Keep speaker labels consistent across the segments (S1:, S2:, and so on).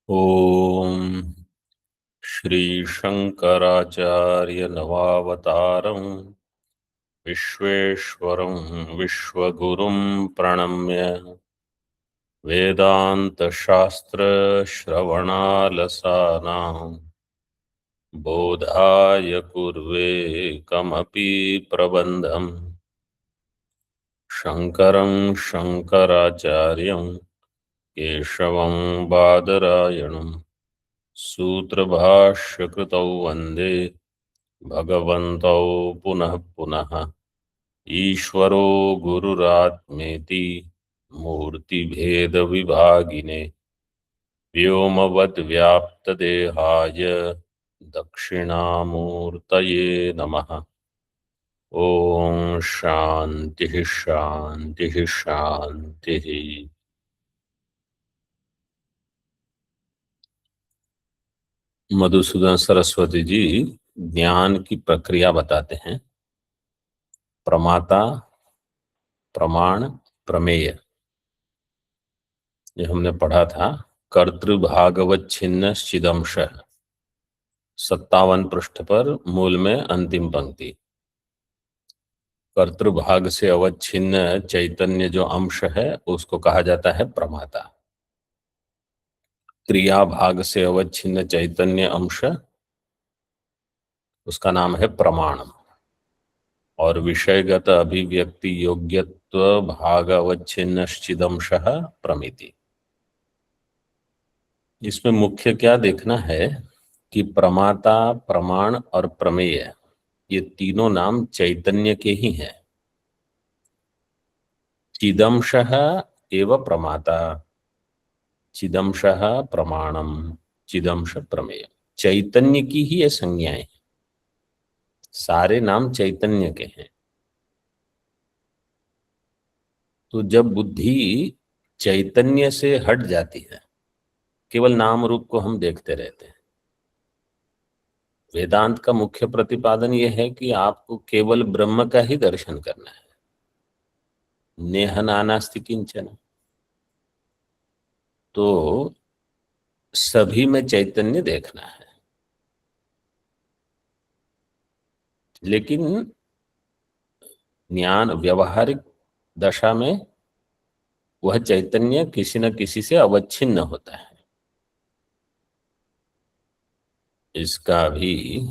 S1: ओम श्री शंकराचार्य नवावतारं विश्वेश्वरं विश्वगुरुं प्रणम्य वेदांत शास्त्र श्रवणालसानां बोधाय कुर्वे कमपि प्रबन्धं शंकरं शंकराचार्यं केशवं बादरायणं सूत्रभाष्यकृतौ वन्दे भगवन्तौ पुनः पुनः। ईश्वरो गुरुरात्मेति मूर्तिभेदविभागिने व्योमवद्व्याप्तदेहाय दक्षिणामूर्तये नमः। ओम शांति शांति शांति। मधुसूदन सरस्वती जी ज्ञान की प्रक्रिया बताते हैं। प्रमाता, प्रमाण, प्रमेय, ये हमने पढ़ा था। कर्तृभागवच्छिन्न चिदंश, 57 पृष्ठ पर मूल में अंतिम पंक्ति। कर्तृभाग से अवच्छिन्न चैतन्य जो अंश है उसको कहा जाता है प्रमाता। क्रिया भाग से अवच्छिन्न चैतन्य अंश, उसका नाम है प्रमाणम। और विषयगत अभिव्यक्ति योग्यत्व भाग अवच्छिन्न चिदंश प्रमिति। इसमें मुख्य क्या देखना है कि प्रमाता, प्रमाण और प्रमेय, ये तीनों नाम चैतन्य के ही हैं। चिदंशः एव प्रमाता, चिदंशः प्रमाणम, चिदंश प्रमेय। चैतन्य की ही ये संज्ञाएं हैं। सारे नाम चैतन्य के हैं। तो जब बुद्धि चैतन्य से हट जाती है, केवल नाम रूप को हम देखते रहते हैं। वेदांत का मुख्य प्रतिपादन यह है कि आपको केवल ब्रह्म का ही दर्शन करना है। नेह नानास्ति किंचन। तो सभी में चैतन्य देखना है। लेकिन ज्ञान व्यवहारिक दशा में वह चैतन्य किसी न किसी से अवच्छिन्न होता है। इसका भी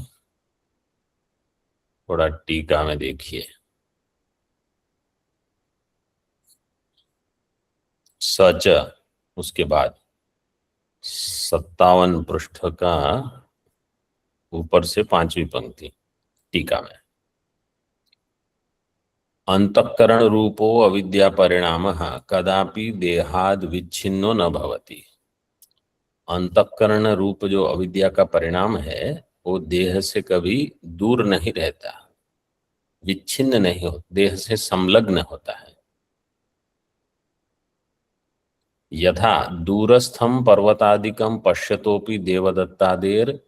S1: थोड़ा टीका में देखिए। सच, उसके बाद 57 पृष्ठ का ऊपर से 5वीं पंक्ति टीका में। अंतःकरण रूपो अविद्या परिणामः कदापि देहाद विच्छिन्नो न भवति। अंतःकरण रूप जो अविद्या का परिणाम है वो देह से कभी दूर नहीं रहता, विच्छिन्न नहीं हो, देह से संलग्न होता है। यथा दूरस्थम पर्वतादिकम पश्यतोपि देवदत्तादेर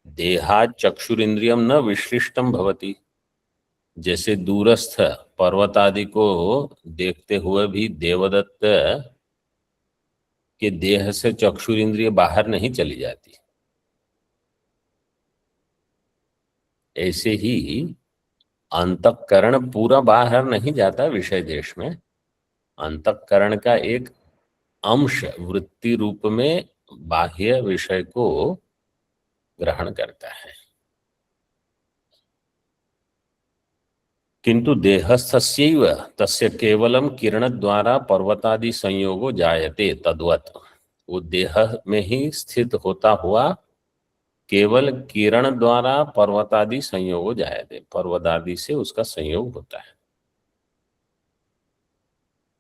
S1: देहाद चक्षुरिंद्रियम न विश्लिष्टम भवति। जैसे दूरस्थ पर्वत आदि को देखते हुए भी देवदत्त के देह से चक्षुरिंद्रिय बाहर नहीं चली जाती, ऐसे ही अंतःकरण पूरा बाहर नहीं जाता विषय देश में। अंतःकरण का एक अंश वृत्ति रूप में बाह्य विषय को ग्रहण करता है। किंतु देहस्थस्यैव तस्य केवलम किरण द्वारा पर्वतादि संयोगो जायते तद्वत्। वो देह में ही स्थित होता हुआ केवल किरण द्वारा पर्वतादि संयोगो जायते, पर्वतादि से उसका संयोग होता है।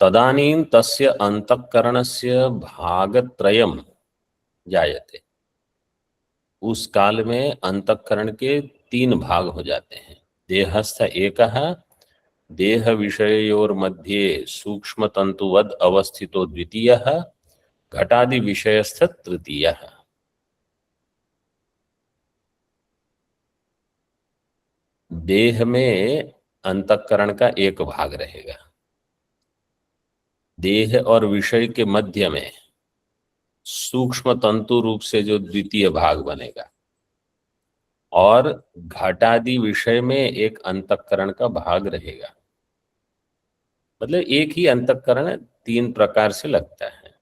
S1: तदानीं तस्य अंतःकरणस्य भागत्रयम जायते। उस काल में अंतःकरण के 3 भाग हो जाते हैं। देहस्थ एकः, देह विषयोर्मध्ये सूक्ष्म तंतुवद अवस्थितो द्वितीयः, घटादि विषयस्थ तृतीयः। देह में अंतःकरण का एक भाग रहेगा। देह और विषय के मध्य में सूक्ष्म तंतु रूप से जो द्वितीय भाग बनेगा, और घटादि विषय में एक अंतःकरण का भाग रहेगा। मतलब एक ही अंतःकरण तीन प्रकार से लगता है।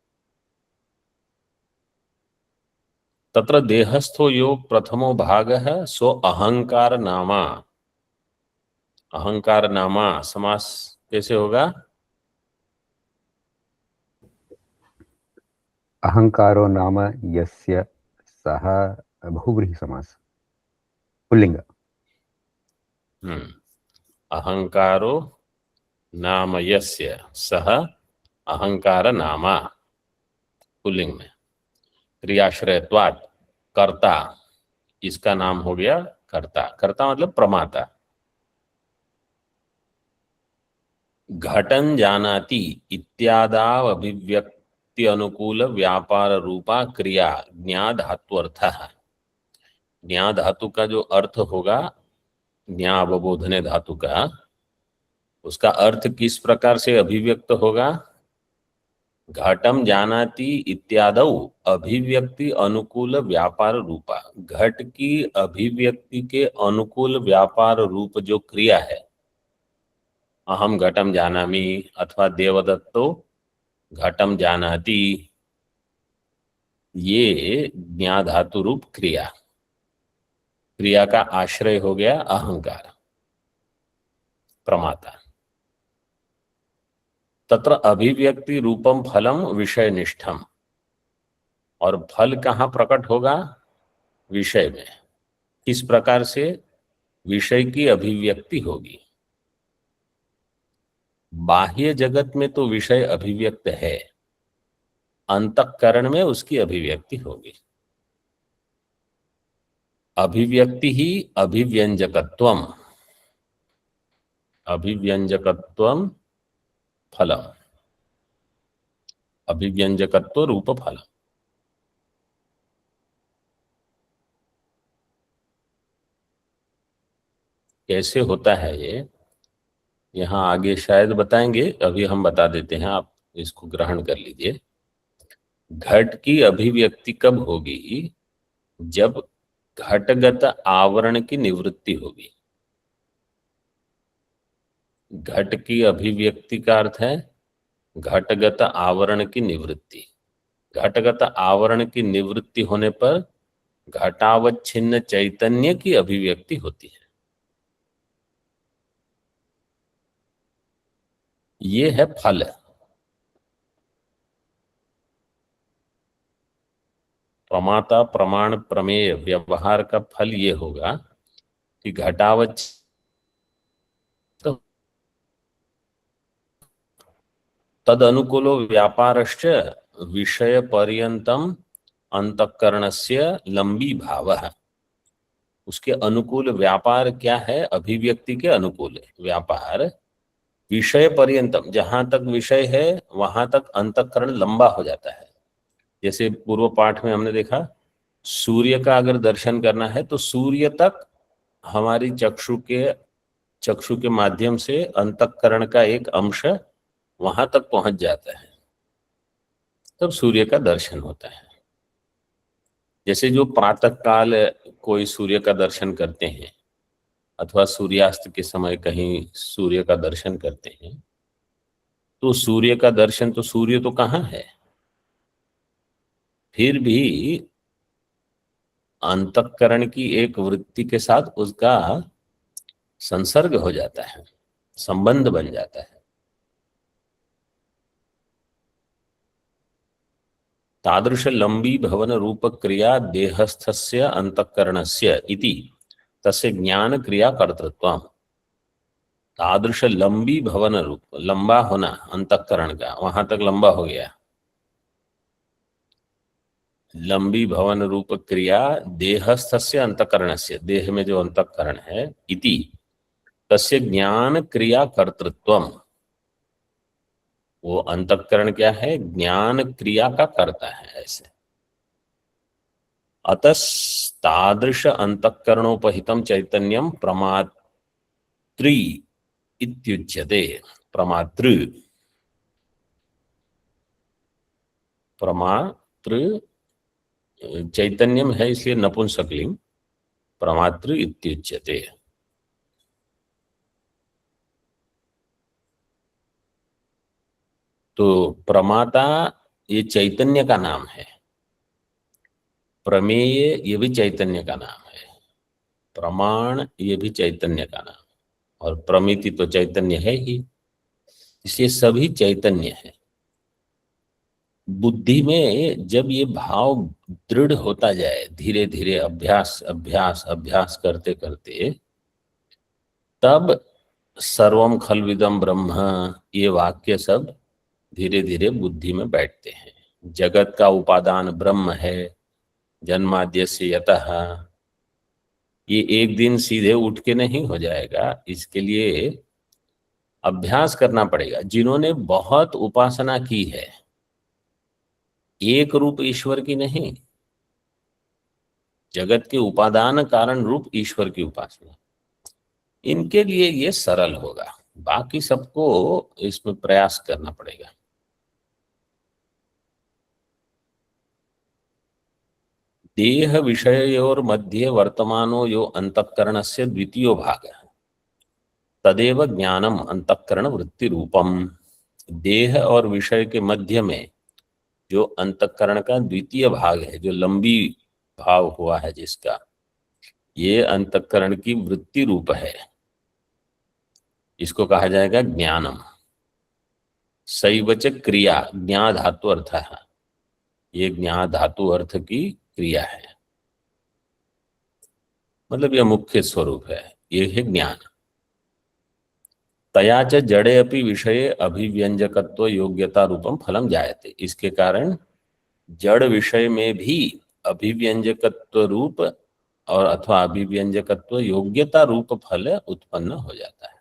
S1: तत्र देहस्थो यो प्रथमो भाग है सो अहंकार नामा। अहंकार नामा समास कैसे होगा?
S2: अहंकारो नाम यस्य सः बहुव्रीहि समास पुल्लिंग।
S1: अहंकारो नाम यस्य सह अहंकार नामा पुल्लिंग में। क्रियाश्रयत्वात् कर्ता, इसका नाम हो गया कर्ता। कर्ता मतलब प्रमाता। घटन जानाति इत्यादाव अभिव्यक्ति अनुकूल व्यापार रूपा क्रिया ज्ञा धात्वर्थ। ज्ञा धातु का जो अर्थ होगा, ज्ञा अवबोधने धातु का, उसका अर्थ किस प्रकार से अभिव्यक्त होगा? घटम जानाति इत्यादौ अभिव्यक्ति अनुकूल व्यापार रूपा। घट की अभिव्यक्ति के अनुकूल व्यापार रूप जो क्रिया है, अहम घटम जानामि अथवा देवदत्तो घटम जानाति, ये ज्ञा धातु रूप क्रिया। क्रिया का आश्रय हो गया अहंकार, प्रमाता। तत्र अभिव्यक्ति रूपम फलम विषय निष्ठम। और फल कहाँ प्रकट होगा? विषय में। किस प्रकार से? विषय की अभिव्यक्ति होगी। बाह्य जगत में तो विषय अभिव्यक्त है, अंतःकरण में उसकी अभिव्यक्ति होगी। अभिव्यक्ति ही अभिव्यंजकत्वम। अभिव्यंजकत्वम फलम। अभिव्यंजकत्व रूप फलम। कैसे होता है ये, यहाँ आगे शायद बताएंगे, अभी हम बता देते हैं, आप इसको ग्रहण कर लीजिए। घट की अभिव्यक्ति कब होगी? जब घटगत आवरण की निवृत्ति होगी। घट की अभिव्यक्ति का अर्थ है घटगत आवरण की निवृत्ति। घटगत आवरण की निवृत्ति होने पर घटावच्छिन्न चैतन्य की अभिव्यक्ति होती है। ये है फल। प्रमाता प्रमाण प्रमेय व्यवहार का फल ये होगा कि घटावच्छिन्न तद अनुकूलो व्यापारश्च विषय पर्यंतम अंतःकरणस्य लंबी भावः। उसके अनुकूल व्यापार क्या है? अभिव्यक्ति के अनुकूल व्यापार विषय पर्यंतम, जहां तक विषय है वहां तक अंतःकरण लंबा हो जाता है। जैसे पूर्व पाठ में हमने देखा, सूर्य का अगर दर्शन करना है तो सूर्य तक हमारी चक्षु के माध्यम से अंतःकरण का एक अंश वहां तक पहुंच जाता है, तब सूर्य का दर्शन होता है। जैसे जो प्रातः काल कोई सूर्य का दर्शन करते हैं अथवा सूर्यास्त के समय कहीं सूर्य का दर्शन करते हैं, तो सूर्य का दर्शन, तो सूर्य तो कहाँ है, फिर भी अंतःकरण की एक वृत्ति के साथ उसका संसर्ग हो जाता है, संबंध बन जाता है। तादृश लंबी भवन रूप क्रिया देहस्थस्य अंतःकरणस्य इति तस्य ज्ञान क्रिया कर्तृत्वम्। तादृश लंबी भवन रूप, लंबा होना अंतःकरण का, वहां तक लंबा हो गया। लंबी भवन रूप क्रिया देहस्थस्य अंतःकरणस्य, देह में जो अंतःकरण है, इति तस्य ज्ञान क्रिया कर्तृत्वम्। वो अंतःकरण क्या है? ज्ञान क्रिया का करता है। ऐसे अतस्तादृश अंतःकरणोपहितम चैतन्यम प्रमात्री इत्युच्यते। प्रमातृ, प्रमातृ चैतन्यम है, इसलिए नपुंसकलिंग प्रमातृ इत्युच्यते। तो प्रमाता ये चैतन्य का नाम है, प्रमेय ये भी चैतन्य का नाम है, प्रमाण ये भी चैतन्य का नाम, और प्रमिति तो चैतन्य है ही, इसलिए सभी चैतन्य है। बुद्धि में जब ये भाव दृढ़ होता जाए, धीरे धीरे अभ्यास अभ्यास अभ्यास करते करते, तब सर्वम खलविदम ब्रह्म ये वाक्य सब धीरे धीरे बुद्धि में बैठते हैं। जगत का उपादान ब्रह्म है, जन्माद्यस्य यतः, ये एक दिन सीधे उठ के नहीं हो जाएगा, इसके लिए अभ्यास करना पड़ेगा। जिन्होंने बहुत उपासना की है, एक रूप ईश्वर की नहीं, जगत के उपादान कारण रूप ईश्वर की उपासना, इनके लिए ये सरल होगा, बाकी सबको इसमें प्रयास करना पड़ेगा। देह विषयोर मध्य वर्तमानो यो अंतःकरणस्य द्वितीयो भाग तदेव ज्ञानम अंतःकरण वृत्ति रूपम। देह और विषय के मध्य में जो अंतःकरण का द्वितीय भाग है, जो लंबी भाव हुआ है जिसका, ये अंतःकरण की वृत्ति रूप है, इसको कहा जाएगा ज्ञानम। सैवच क्रिया, ज्ञा धातु अर्थ है, ये ज्ञा धातु अर्थ की क्रिया है, मतलब यह मुख्य स्वरूप है, ये है ज्ञान। तया च जड़े अपि विषये अभिव्यंजकत्व योग्यता रूपम फलम जायते, इसके कारण जड़ विषय में भी अभिव्यंजकत्व रूप और अथवा अभिव्यंजकत्व योग्यता रूप फल उत्पन्न हो जाता है।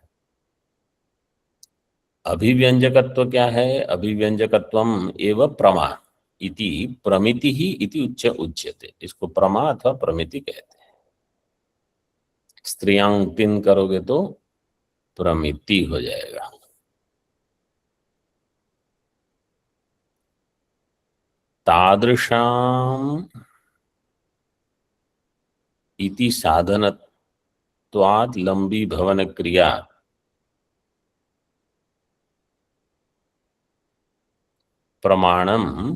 S1: अभिव्यंजकत्व क्या है? अभिव्यंजकत्वम एव प्रमा इति प्रमिति ही इति उच्यते, इसको प्रमा अथवा प्रमिति कहते हैं। स्त्रियांग करोगे तो प्रमिति हो जाएगा। तादृशाम इति साधनत्वात् लंबी भवन क्रिया प्रमाणम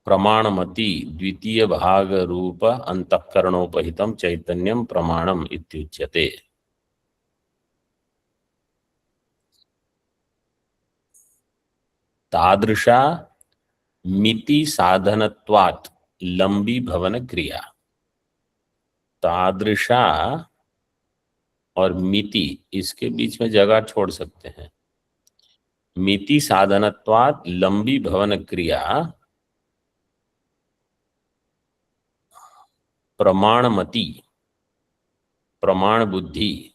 S1: प्रमाणमति द्वितीय भाग रूप अंतःकरणोपहितम चैतन्यम प्रमाणम इत्युच्यते। तादृशा मिति साधनत्वात् लंबी भवन क्रिया, तादृशा और मिति इसके बीच में जगह छोड़ सकते हैं। मिति साधनत्वात् लंबी भवन क्रिया प्रमाणमति प्रमाण बुद्धि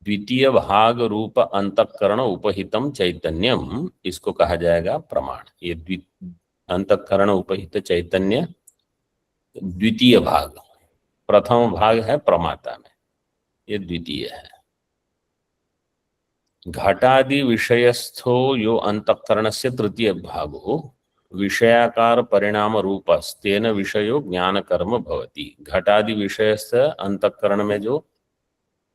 S1: द्वितीय भाग रूप अंतःकरण उपहितम चैतन्यम, इसको कहा जाएगा प्रमाण। ये अंतःकरण उपहित चैतन्य द्वितीय भाग, प्रथम भाग है प्रमाता में, ये द्वितीय है। घटादि विषयस्थो यो अंतःकरण से तृतीय भागो विषयाकार परिणाम रूपस्तेन विषयो ज्ञान कर्म भवति। घटादि विषयस्थ अंतःकरण में जो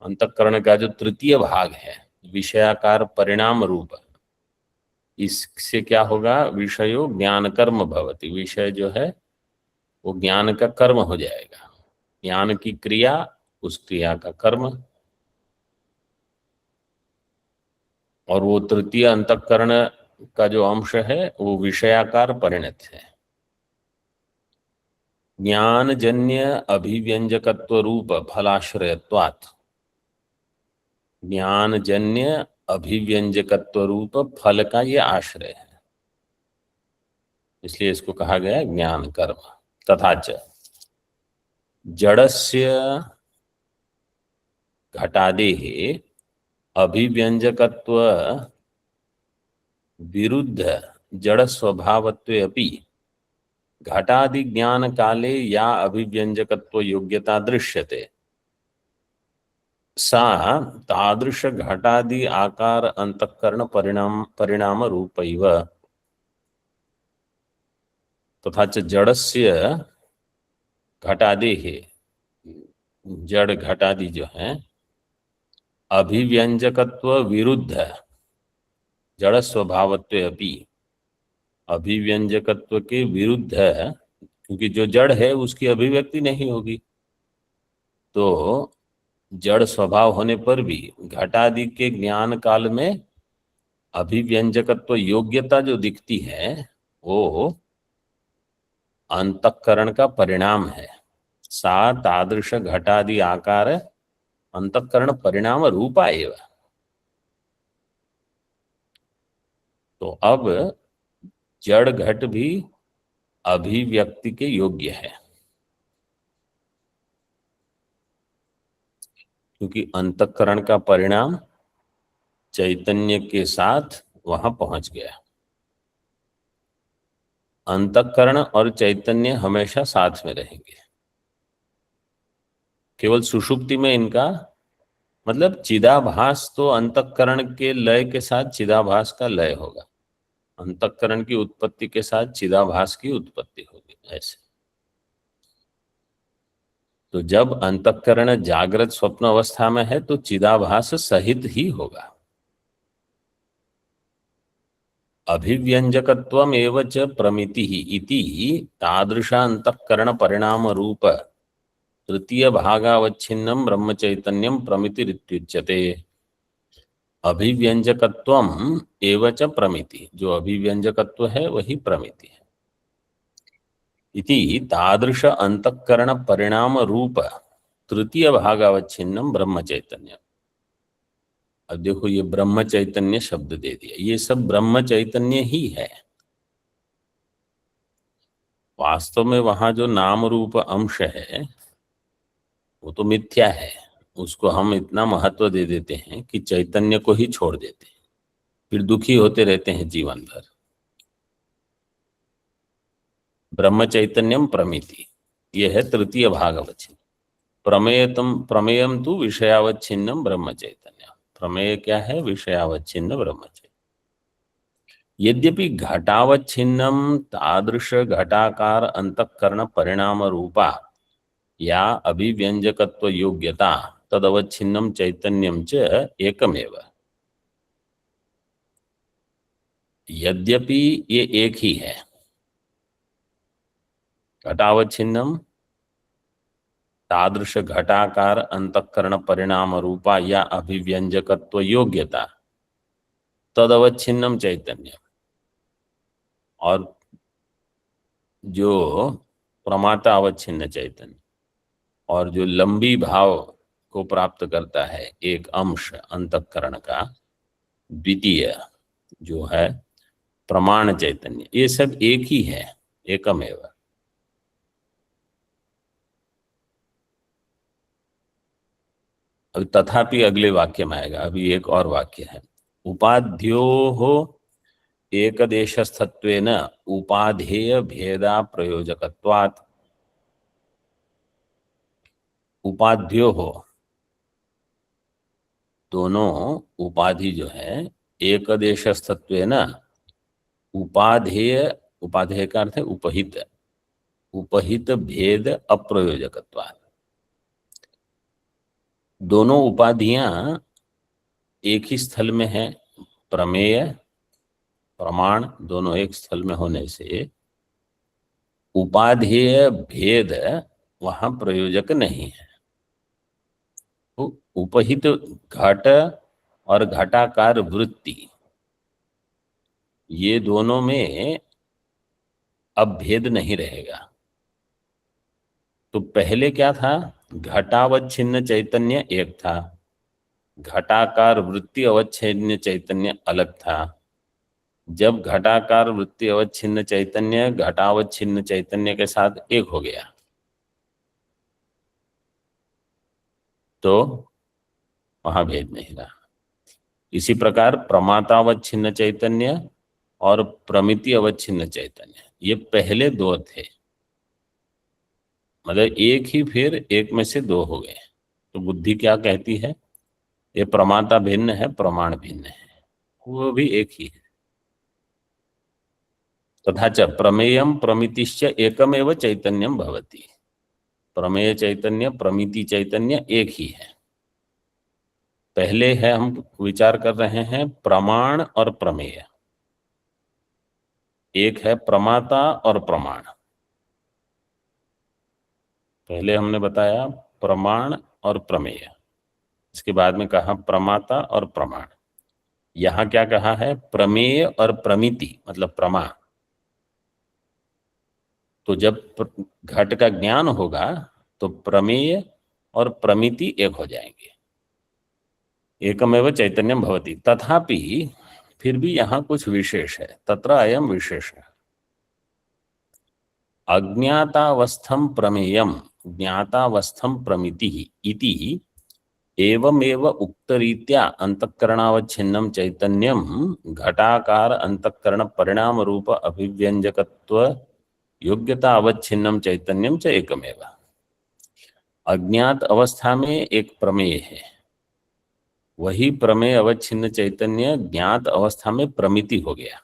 S1: अंतःकरण का जो तृतीय भाग है विषयाकार परिणाम रूप, इससे क्या होगा? विषयो ज्ञान कर्म भवति, विषय जो है वो ज्ञान का कर्म हो जाएगा, ज्ञान की क्रिया उस क्रिया का कर्म, और वो तृतीय अंतःकरण का जो अंश है वो विषयाकार परिणत है। ज्ञानजन्य अभिव्यंजकत्व रूप फलाश्रयत्वात्, ज्ञानजन्य अभिव्यंजकत्व रूप फल का ये आश्रय है, इसलिए इसको कहा गया ज्ञान कर्म। तथा च जड़स्य घटादेः अभिव्यंजकत्व विरुद्ध जड़ स्वभावत्वे अपि घटादि ज्ञान काले या अभिव्यंजकत्व योग्यता दृश्यते सा तादृश घटादि आकार अंतःकरण परिणाम रूपैव तथा च जड़स्य घटादेः, जड़ घटादि जो है अभिव्यंजकत्व विरुद्ध जड़ स्वभावत्व अपि, अभिव्यंजकत्व के विरुद्ध है, क्योंकि जो जड़ है उसकी अभिव्यक्ति नहीं होगी, तो जड़ स्वभाव होने पर भी घटादि के ज्ञान काल में अभिव्यंजकत्व योग्यता जो दिखती है वो अंतःकरण का परिणाम है। सा तादृश घटादि आकार अंतःकरण परिणाम रूपा एव। तो अब जड़ घट भी अभिव्यक्ति के योग्य है, क्योंकि अंतःकरण का परिणाम चैतन्य के साथ वहां पहुंच गया। अंतःकरण और चैतन्य हमेशा साथ में रहेंगे, केवल सुषुप्ति में इनका मतलब चिदाभास तो अंतःकरण के लय के साथ चिदाभास का लय होगा, अंतःकरण की उत्पत्ति के साथ चिदाभास की उत्पत्ति होगी। ऐसे तो जब अंतःकरण जागृत स्वप्न अवस्था में है तो चिदाभास सहित ही होगा। अभिव्यंजकत्वम एव च प्रमितिः इति तादृश अंतःकरण परिणाम रूप तृतीय भागावच्छिन्नम ब्रह्म चैतन्यम प्रमितिरित्युच्यते। अभिव्यंजकत्वम एव च प्रमिति, जो अभिव्यंजकत्व है वही प्रमिति है। इति तादृश अंतःकरण परिणाम रूप तृतीय भागावच्छिन्नम ब्रह्म चैतन्य। अब देखो ये ब्रह्म चैतन्य शब्द दे दिया, ये सब ब्रह्म चैतन्य ही है। वास्तव में वहां जो नाम रूप अंश है वो तो मिथ्या है, उसको हम इतना महत्व दे देते हैं कि चैतन्य को ही छोड़ देते हैं, फिर दुखी होते रहते हैं जीवन भर। ब्रह्म चैतन्यम प्रमिति, ये है तृतीय भागावच्छिन्न। प्रमेयम तु विषयावच्छिन्नम ब्रह्म चैतन्य। प्रमेय क्या है? विषयावच्छिन्न ब्रह्म चैतन्य। यद्यपि घटावच्छिन्नम तादृश घटाकार अंतःकरण परिणाम रूपा या अभिव्यंजकत्व योग्यता तदवच्छिन्नम चैतन्यम च एकमेव। यद्यपि ये एक ही है, घटावच्छिन्नम तादृश घटाकार अंतःकरण परिणाम रूपा या अभिव्यंजकत्व योग्यता तदवच्छिन्नम चैतन्य, और जो प्रमाता अवच्छिन्न चैतन्य और जो लंबी भाव को प्राप्त करता है एक अंश अंतःकरण का, द्वितीय जो है प्रमाण चैतन्य, ये सब एक ही है, एकमेव। अब तथापि अगले वाक्य में आएगा, अभी एक और वाक्य है। उपाध्योः एकदेशस्थत्वेन उपाधेय भेदा प्रयोजकत्वात्। उपाध्योः, दोनों उपाधि जो है एकदेशस्थत्वेन, उपाधेय, उपाधेय का अर्थ है उपहित, उपहित भेद अप्रयोजकत्वात्। दोनों उपाधियां एक ही स्थल में है, प्रमेय प्रमाण दोनों एक स्थल में होने से उपाधेय भेद वहां प्रयोजक नहीं है। तो उपहित घट और घटाकार वृत्ति, ये दोनों में अब भेद नहीं रहेगा। तो पहले क्या था? घटावच्छिन्न चैतन्य एक था, घटाकार वृत्ति अवच्छिन्न चैतन्य अलग था। जब घटाकार वृत्ति अवच्छिन्न चैतन्य घटावच्छिन्न चैतन्य के साथ एक हो गया तो वहां भेद नहीं रहा। इसी प्रकार प्रमातावच्छिन्न चैतन्य और प्रमिति अवच्छिन्न चैतन्य, ये पहले दो थे, मतलब एक ही, फिर एक में से दो हो गए। तो बुद्धि क्या कहती है? ये प्रमाता भिन्न है, प्रमाण भिन्न है, वो भी एक ही है। तथा च प्रमेयम प्रमितिश्च एकमेव चैतन्यम भवति। प्रमेय चैतन्य प्रमिति चैतन्य एक ही है। पहले है हम विचार कर रहे हैं प्रमाण और प्रमेय। एक है प्रमाता और प्रमाण। पहले हमने बताया प्रमाण और प्रमेय, इसके बाद में कहा प्रमाता और प्रमाण। यहां क्या कहा है? प्रमेय और प्रमिति मतलब प्रमा। तो जब घट का ज्ञान होगा तो प्रमेय और प्रमिति एक हो जाएंगे। एकमेव चैतन्यम भवति। तथापि फिर भी यहां कुछ विशेष है। तत्र अयम विशेष है। अज्ञातावस्थम प्रमेयम ज्ञातावस्थम प्रमिति इति एवमेव उक्तरीत्या अंतःकरणावच्छिन्नं चैतन्यम घटाकार अंतःकरण परिणाम रूप अभिव्यंजकत्व योग्यता अवच्छिन्नं चैतन्यम च एकमेव। अज्ञात अवस्था में एक प्रमेय है, वही प्रमेय अवच्छिन्न चैतन्य ज्ञात अवस्था में प्रमिति हो गया।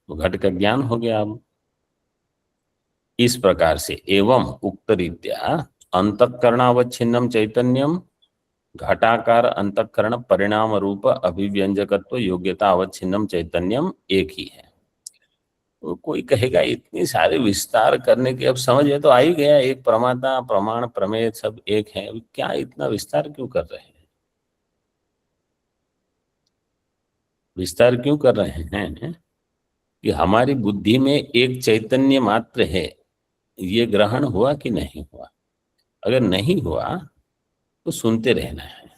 S1: तो घट का ज्ञान हो गया। अब इस प्रकार से एवं उक्त रीत्या अंतःकरणावच्छिन्नम चैतन्यम घटाकार अंतःकरण परिणाम रूप अभिव्यंजकत्व योग्यता अवच्छिन्नम चैतन्यम एक ही है। तो कोई कहेगा इतनी सारे विस्तार करने की अब समझ में तो आ ही गया, एक प्रमाता प्रमाण प्रमेय सब एक है, क्या इतना विस्तार क्यों कर रहे हैं? विस्तार क्यों कर रहे हैं कि हमारी बुद्धि में एक चैतन्य मात्र है, ये ग्रहण हुआ कि नहीं हुआ? अगर नहीं हुआ तो सुनते रहना है।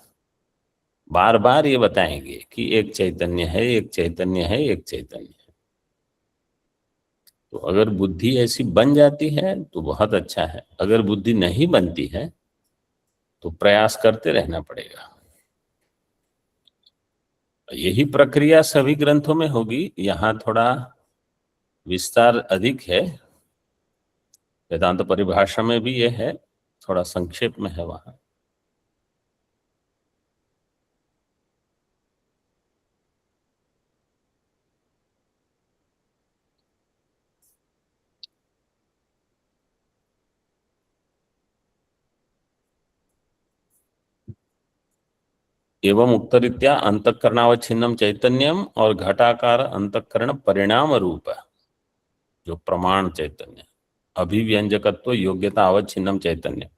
S1: बार बार ये बताएंगे कि एक चैतन्य है, एक चैतन्य है, एक चैतन्य है। तो अगर बुद्धि ऐसी बन जाती है तो बहुत अच्छा है, अगर बुद्धि नहीं बनती है तो प्रयास करते रहना पड़ेगा। यही प्रक्रिया सभी ग्रंथों में होगी। यहाँ थोड़ा विस्तार अधिक है, वेदांत परिभाषा में भी यह है, थोड़ा संक्षेप में है वहां। एवं उक्तरीत्या अंतःकरणावच्छिन्नम चैतन्यम और घटाकार अंतःकरण परिणाम रूप जो प्रमाण चैतन्य अभिव्यंजकत्व योग्यता अवच्छिन्नम चैतन्य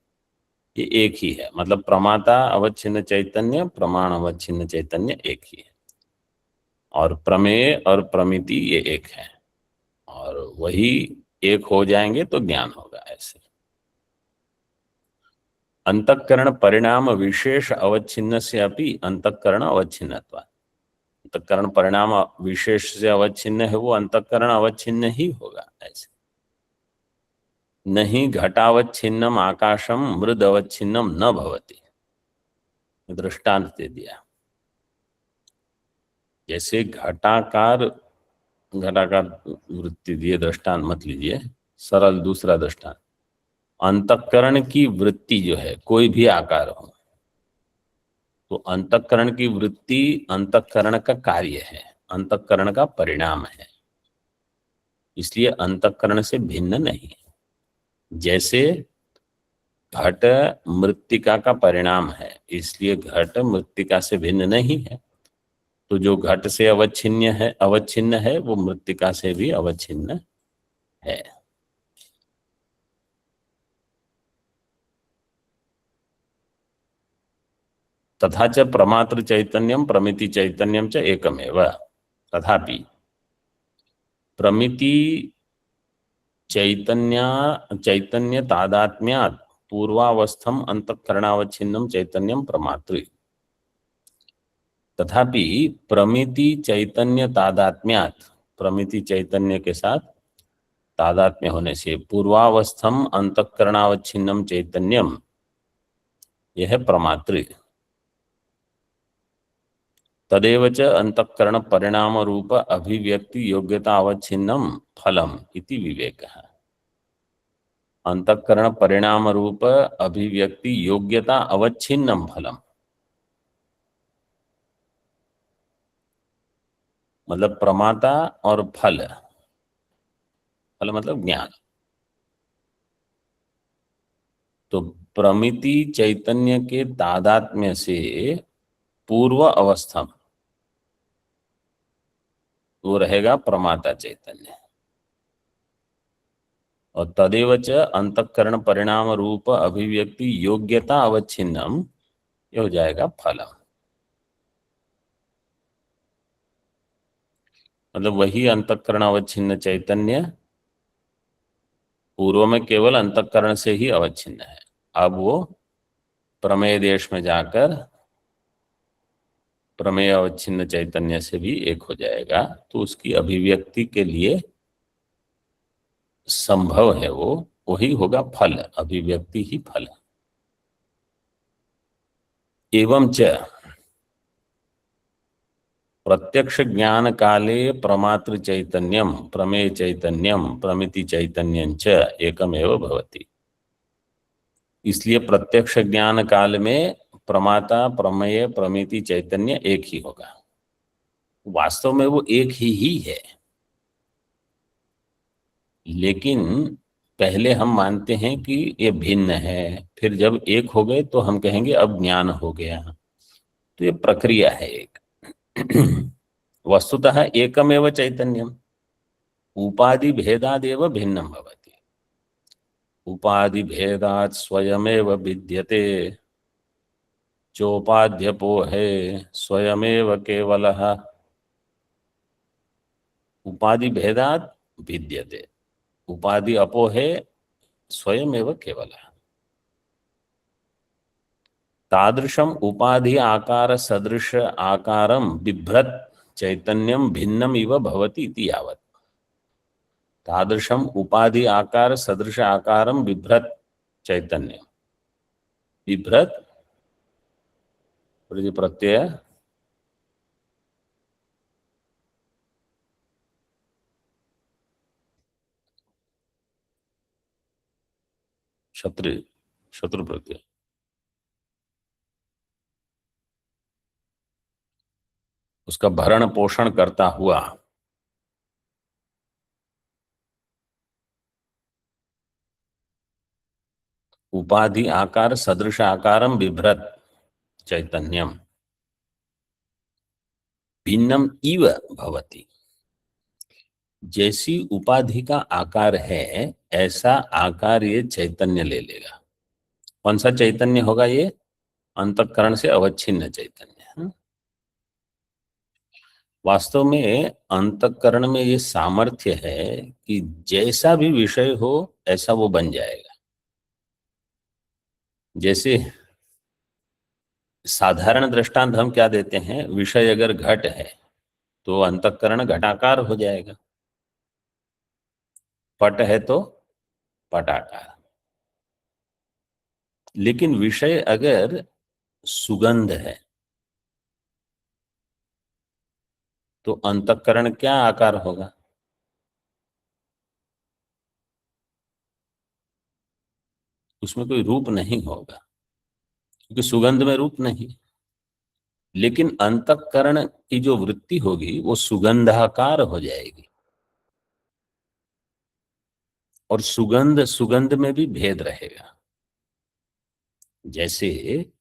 S1: ये एक ही है। मतलब प्रमाता अवच्छिन्न चैतन्य प्रमाण अवच्छिन्न चैतन्य एक ही है, और प्रमेय और प्रमिति ये एक है, और वही एक हो जाएंगे तो ज्ञान होगा। ऐसे अंतःकरण परिणाम विशेष अवच्छिन्न से अपि अंतःकरण अवच्छिन्नत्वात्। अंतःकरण परिणाम विशेष से अवच्छिन्न है, वो अंतःकरण अवच्छिन्न ही होगा। ऐसे नहीं घटावच्छिन्नम आकाशम मृद अवच्छिन्नम न भवति, दृष्टांत दे दिया। जैसे घटाकार वृत्ति दिए, दृष्टांत मत लीजिए, सरल दूसरा दृष्टांत। अंतःकरण की वृत्ति जो है, कोई भी आकार हो, तो अंतःकरण की वृत्ति अंतःकरण का कार्य है, अंतःकरण का परिणाम है, इसलिए अंतःकरण से भिन्न नहीं है। जैसे घट मृत्तिका का परिणाम है, इसलिए घट मृत्तिका से भिन्न नहीं है। तो जो घट से अवच्छिन्न है वो मृत्तिका से भी अवच्छिन्न है। तथा च प्रमात्र चैतन्यम प्रमिति चैतन्यम च एकमेव। तथापि प्रमिति चैतन्य तादात्म्यात् पूर्वावस्थम अंतःकरणावच्छिन्नम चैतन्यम प्रमात्र। तथापि प्रमिति चैतन्य तादात्म्यात्, प्रमिति चैतन्य के साथ तादात्म्य होने से पूर्वावस्थम अंतःकरणावच्छिन्नम चैतन्यम यह प्रमात्र। तदेव च अंतःकरण परिणाम रूप अभिव्यक्ति योग्यता अवच्छिन्नम फलम इति विवेकः। अंतःकरण परिणाम रूप अभिव्यक्ति योग्यता अवच्छिन्नम फलम, मतलब प्रमाता और फल, फल मतलब ज्ञान। तो प्रमिति चैतन्य के तादात्म्य से पूर्व अवस्था में वो रहेगा प्रमाता चैतन्य, और तदेव च अंतःकरण परिणाम रूप अभिव्यक्ति योग्यता अवच्छिन्नम, ये हो जाएगा फलम। मतलब वही अंतःकरण अवच्छिन्न चैतन्य पूर्व में केवल अंतःकरण से ही अवच्छिन्न है, अब वो प्रमेय देश में जाकर प्रमेय अवच्छिन्न चैतन्य से भी एक हो जाएगा। तो उसकी अभिव्यक्ति के लिए संभव है वो, वही होगा फल, अभिव्यक्ति ही फल। एवं च प्रत्यक्ष ज्ञान काले प्रमातृ चैतन्यम प्रमेय चैतन्यम प्रमिति चैतन्यं च एकमेव भवति। इसलिए प्रत्यक्ष ज्ञान काल में प्रमाता प्रमेय प्रमिति चैतन्य एक ही होगा। वास्तव में वो एक ही है, लेकिन पहले हम मानते हैं कि ये भिन्न है, फिर जब एक हो गए तो हम कहेंगे अब ज्ञान हो गया। तो ये प्रक्रिया है एक। वस्तुतः एकमेव चैतन्यम उपाधि भेदादेव भिन्नम भवति, उपाधि भेदात् स्वयमेव विद्यते, चोपाध्यपो है स्वयमेव केवलः, उपाधि भेदात् विद्यते, उपाधि अपो है स्वयमेव केवलः। तादृशम उपाधि आकार सदृश आकारम बिभ्रत चैतन्यम भिन्नम इव भवति इति यावत्। तादृशम उपाधि आकार सदृश आकारम बिभ्रत चैतन्यम, बिभ्रत प्रत्यय शत्रु, शत्रु प्रत्यय, उसका भरण पोषण करता हुआ उपाधि आकार सदृश आकारम बिभ्रत चैतन्यम भिन्नम इव भवति। जैसी उपाधि का आकार है ऐसा आकार ये चैतन्य ले लेगा। कौन सा चैतन्य होगा ये? अंतःकरण से अवच्छिन्न चैतन्य। वास्तव में अंतःकरण में ये सामर्थ्य है कि जैसा भी विषय हो ऐसा वो बन जाएगा। जैसे साधारण दृष्टांत हम क्या देते हैं, विषय अगर घट है तो अंतःकरण घटाकार हो जाएगा, पट है तो पटाकार। लेकिन विषय अगर सुगंध है तो अंतःकरण क्या आकार होगा? उसमें कोई रूप नहीं होगा, क्योंकि सुगंध में रूप नहीं। लेकिन अंतःकरण की जो वृत्ति होगी वो सुगंधाकार हो जाएगी, और सुगंध सुगंध में भी भेद रहेगा। जैसे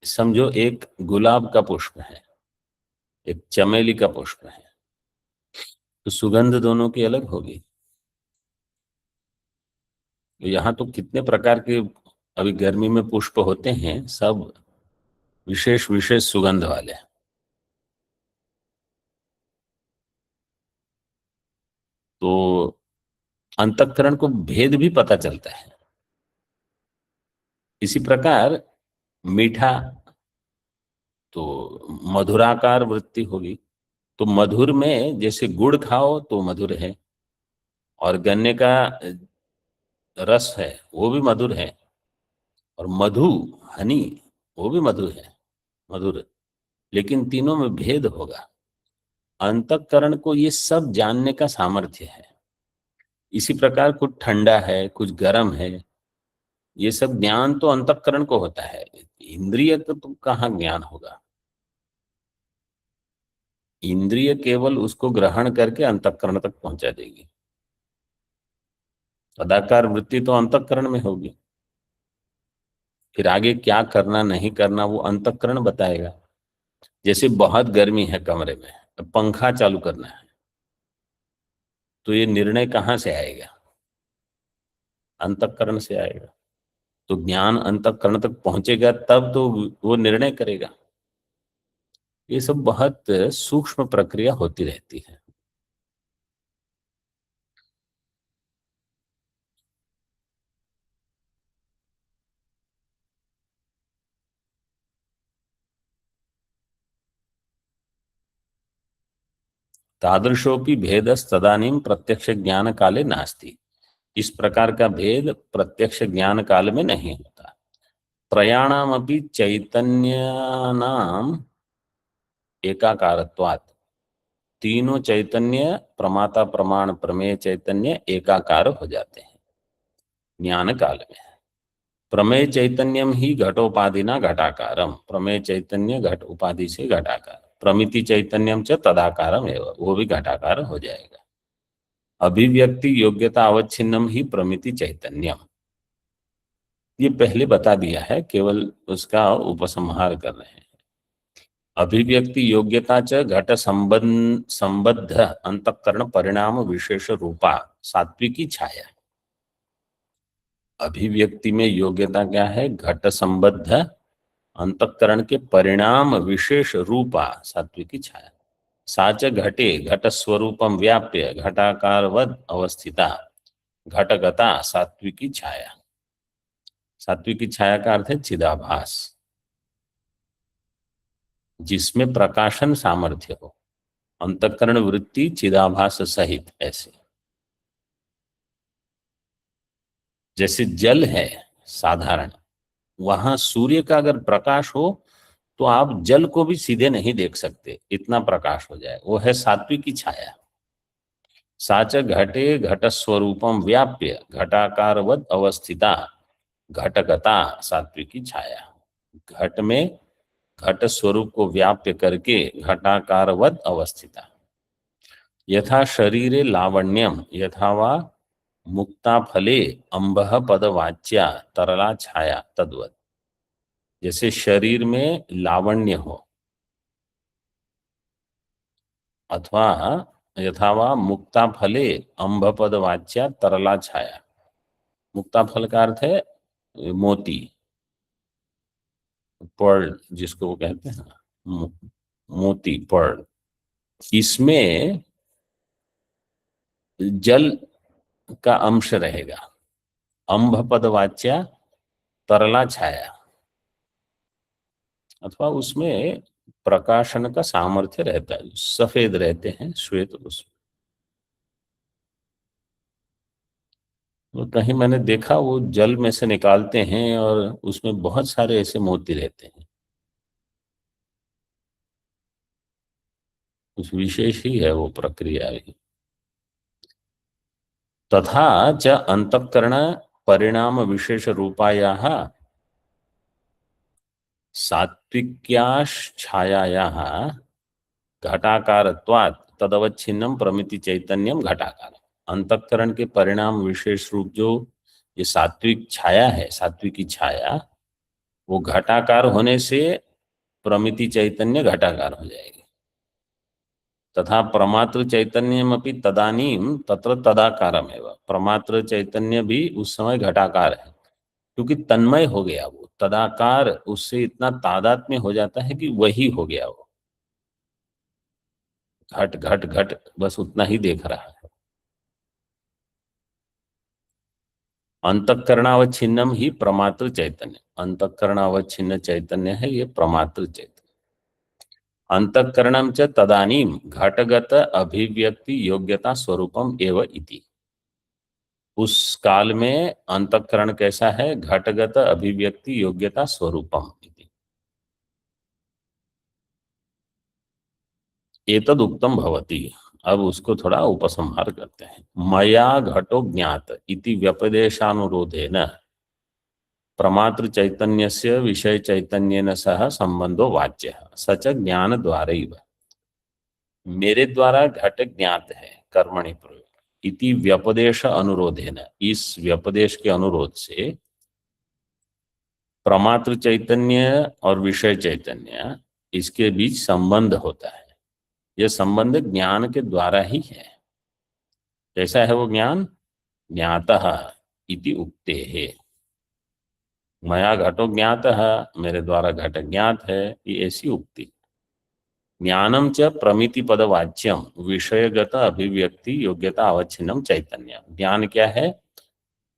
S1: समझो एक गुलाब का पुष्प है, एक चमेली का पुष्प है, तो सुगंध दोनों की अलग होगी। तो यहाँ तो कितने प्रकार के अभी गर्मी में पुष्प होते हैं, सब विशेष विशेष सुगंध वाले। तो अंतःकरण को भेद भी पता चलता है। इसी प्रकार मीठा तो मधुराकार वृत्ति होगी। तो मधुर में जैसे गुड़ खाओ तो मधुर है, और गन्ने का रस है वो भी मधुर है, और मधु हनी वो भी मधुर है, मधुर। लेकिन तीनों में भेद होगा। अंतःकरण को ये सब जानने का सामर्थ्य है। इसी प्रकार कुछ ठंडा है कुछ गर्म है, ये सब ज्ञान तो अंतःकरण को होता है, इंद्रिय को तो कहाँ ज्ञान होगा। इंद्रिय केवल उसको ग्रहण करके अंतःकरण तक पहुंचा देगी। तदाकार वृत्ति तो अंतःकरण में होगी, फिर आगे क्या करना नहीं करना वो अंतःकरण बताएगा। जैसे बहुत गर्मी है कमरे में, अब पंखा चालू करना है, तो ये निर्णय कहाँ से आएगा? अंतःकरण से आएगा। तो ज्ञान अंतःकरण तक पहुंचेगा तब तो वो निर्णय करेगा। ये सब बहुत सूक्ष्म प्रक्रिया होती रहती है। तादृशोपि भेदस्तदानीं प्रत्यक्ष ज्ञान काले नास्ति। इस प्रकार का भेद प्रत्यक्ष ज्ञान काल में नहीं होता। त्रयाणामपि चैतन्यानाम एकाकारत्वात्, तीनों चैतन्य प्रमाता प्रमाण प्रमेय चैतन्य एकाकार हो जाते हैं ज्ञान काल में। प्रमेय चैतन्यम ही घटोपाधिना घटाकारम, प्रमेय चैतन्य घट उपाधि से घटाकार। प्रमिति चैतन्यम च तदाकारम एवं, वो भी घटाकार हो जाएगा। अभिव्यक्ति योग्यता अवच्छिन्नम ही प्रमिति चैतन्यम, ये पहले बता दिया है, केवल उसका उपसंहार कर रहे हैं। अभिव्यक्ति योग्यता च घट संबद्ध अंतःकरण परिणाम विशेष रूपा सात्विकी छाया। अभिव्यक्ति में योग्यता क्या है? घट संबद्ध अंतःकरण के परिणाम विशेष रूपा सात्विकी छाया। साच घटे घट स्वरूपम व्याप्य घटाकारवद अवस्थिता घटगता सात्विकी छाया। सात्विकी छाया का अर्थ है चिदाभास, जिसमें प्रकाशन सामर्थ्य हो। अंतःकरण वृत्ति चिदाभास सहित। ऐसे जैसे जल है साधारण, वहां सूर्य का अगर प्रकाश हो तो आप जल को भी सीधे नहीं देख सकते, इतना प्रकाश हो जाए, वो है सात्विकी छाया। साच घटे घट स्वरूपम व्याप्य घटाकारवद अवस्थिता घटगता सात्विकी छाया। घट में घट स्वरूप को व्याप्य करके घटाकारवद अवस्थिता। यथा शरीरे लावण्यम यथा वा मुक्ता फले अंबह पदवाच्या तरला छाया तद्वत। जैसे शरीर में लावण्य हो, अथवा यथा वा मुक्ता फले अंब पदवाच्या तरला छाया। मुक्ता फल का अर्थ है मोती, पर्ल जिसको वो कहते हैं, मोती पर्ल। इसमें जल का अंश रहेगा। अंब पदवाच्या तरला छाया, अथवा उसमें प्रकाशन का सामर्थ्य रहता है, सफेद रहते हैं श्वेत। उसमें तो कहीं मैंने देखा वो जल में से निकालते हैं और उसमें बहुत सारे ऐसे मोती रहते हैं। कुछ विशेष ही है वो प्रक्रिया भी। तथा च अंतःकरण परिणाम विशेष रूपायाः सात्विक्याश्छायायाः घटाकारत्वात् तदवच्छिन्नम प्रमिति चैतन्यम घटाकार। अंतःकरण के परिणाम विशेष रूप जो ये सात्विक छाया है, सात्विकी छाया, वो घटाकार होने से प्रमिति चैतन्य घटाकार हो जाएगी। तथा प्रमात्र चैतन्यमपि तदानीम तत्र तदाकारम एवं, प्रमात्र चैतन्य भी उस समय घटाकार है, क्योंकि तन्मय हो गया वो। तदाकार उससे इतना तादात्म्य हो जाता है कि वही हो गया वो। घट घट घट बस उतना ही देख रहा है। अंतःकरणावच्छिन्नम ही प्रमात्र चैतन्य, अंतःकरणावच्छिन्न चैतन्य है ये प्रमात्र चैतन्य। अंतःकरणम च तदानीम घटगत अभिव्यक्ति योग्यता स्वरूपम एव इति। उस काल में अंतःकरण कैसा है? घटगत अभिव्यक्ति योग्यता स्वरूपम इति। एतद उक्तम भवति। अब उसको थोड़ा उपसंहार करते हैं। मया घटो ज्ञात इति व्यपदेशानुरोधेन प्रमात्र चैतन्यस्य विषय चैतन्येन सह संबंधो वाच्यः स च ज्ञान द्वारैव। मेरे द्वारा घट ज्ञात है कर्मणि प्रयोग इति व्यपदेश अनुरोधेन, इस व्यपदेश के अनुरोध से प्रमात्र चैतन्य और विषय चैतन्य इसके बीच संबंध होता है। यह संबंध ज्ञान के द्वारा ही है। कैसा है वो ज्ञान? ज्ञातः इति उक्ते है, मया घटो ज्ञातः, मेरे द्वारा घट ज्ञात है, ये ऐसी उक्ति। ज्ञानम च प्रमिति पदवाच्यम विषयगत अभिव्यक्ति योग्यता अवच्छिन्नम चैतन्य। ज्ञान क्या है?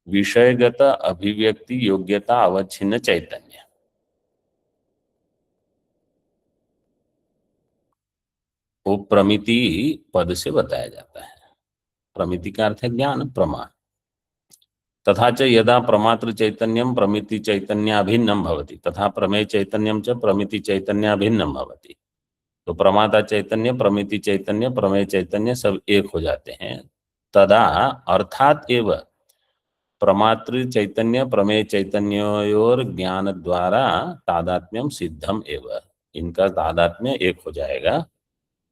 S1: विषयगत अभिव्यक्ति योग्यता अवच्छिन्न चैतन्य। वो प्रमिति पद से बताया जाता है। प्रमिति का अर्थ है ज्ञान, प्रमाण। तथा च यदा प्रमात्र चैतन्यम प्रमिति चैतन्याभिन्नम भवति तथा प्रमेय चैतन्यम च प्रमिति चैतन्याभिन्नम भवति। तो प्रमाता चैतन्य, प्रमिति चैतन्य, प्रमेय चैतन्य सब एक हो जाते हैं। तदा अर्थात एव प्रमात्र चैतन्य प्रमेय चैतन्योर ज्ञान द्वारा तादात्म्यम सिद्धम एव, इनका तादात्म्य एक हो जाएगा।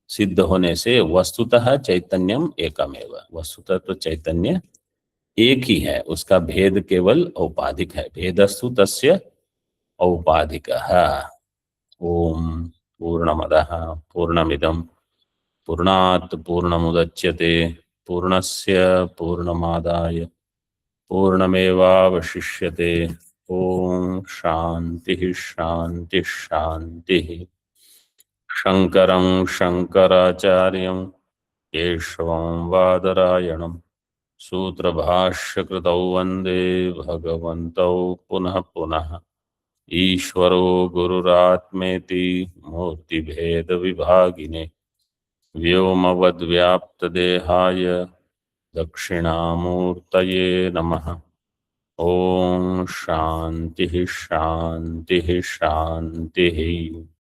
S1: सिद्ध होने से वस्तुतः चैतन्यम एकमेव, वस्तुतः तो चैतन्य एक ही है, उसका भेद केवल औपाधिक है। भेदस्तु तस्य औपाधिकः। ओम पूर्णमदः पूर्णमिदं पूर्णात् पूर्णमुदच्यते पूर्णस्य पूर्णमादाय पूर्णमेवावशिष्यते। ओम शांति शांति शांति। शंकरं शंकराचार्यं केशवं वादरायणं सूत्रभाष्यकृतौ वन्दे भगवन्तौ पुनः पुनः। ईश्वरो गुरुरात्मेति मूर्तिभेदविभागिने व्योमवद्व्याप्तदेहाय दक्षिणामूर्तये नमः। ओम शांति शांति शांति।